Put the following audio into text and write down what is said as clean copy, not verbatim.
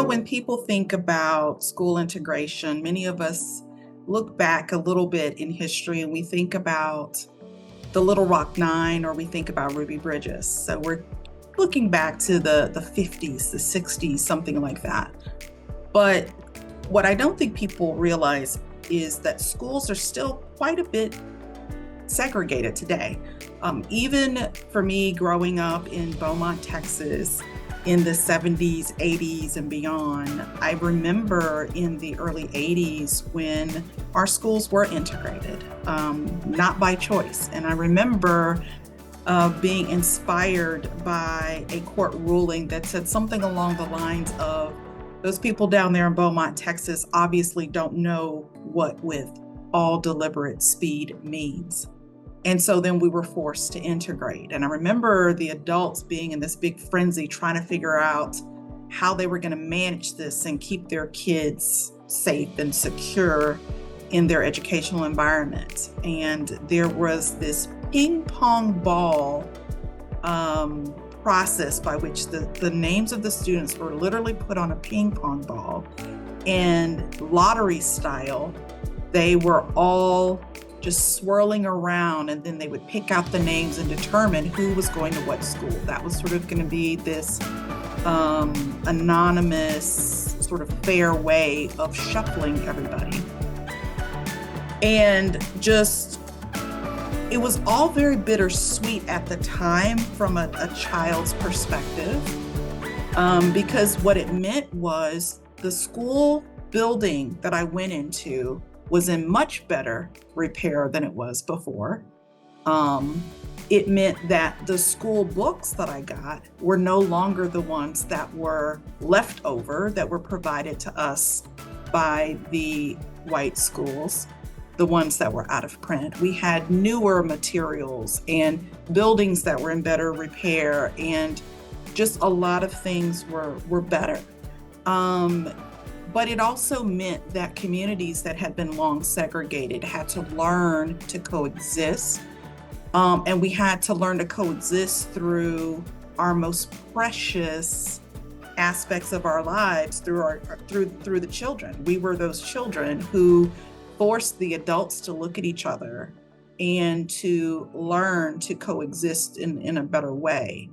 when people think about school integration, many of us look back a little bit in history and we think about the Little Rock Nine or we think about Ruby Bridges. So we're looking back to the 50s, the 60s, something like that. But what I don't think people realize is that schools are still quite a bit segregated today. Even for me growing up in Beaumont, Texas, in the 70s, 80s, and beyond, I remember in the early 80s when our schools were integrated, not by choice. And I remember being inspired by a court ruling that said something along the lines of, those people down there in Beaumont, Texas, obviously don't know what with all deliberate speed means. And so then we were forced to integrate. And I remember the adults being in this big frenzy trying to figure out how they were going to manage this and keep their kids safe and secure in their educational environment. And there was this ping pong ball process by which the names of the students were literally put on a ping pong ball, and lottery style, they were all just swirling around, and then they would pick out the names and determine who was going to what school. That was sort of going to be this anonymous, sort of fair way of shuffling everybody. And just, it was all very bittersweet at the time from a child's perspective, because what it meant was the school building that I went into was in much better repair than it was before. It meant that the school books that I got were no longer the ones that were left over, that were provided to us by the white schools, the ones that were out of print. We had newer materials and buildings that were in better repair, and just a lot of things were better. But it also meant that communities that had been long segregated had to learn to coexist. And we had to learn to coexist through our most precious aspects of our lives, through the children. We were those children who forced the adults to look at each other and to learn to coexist in a better way.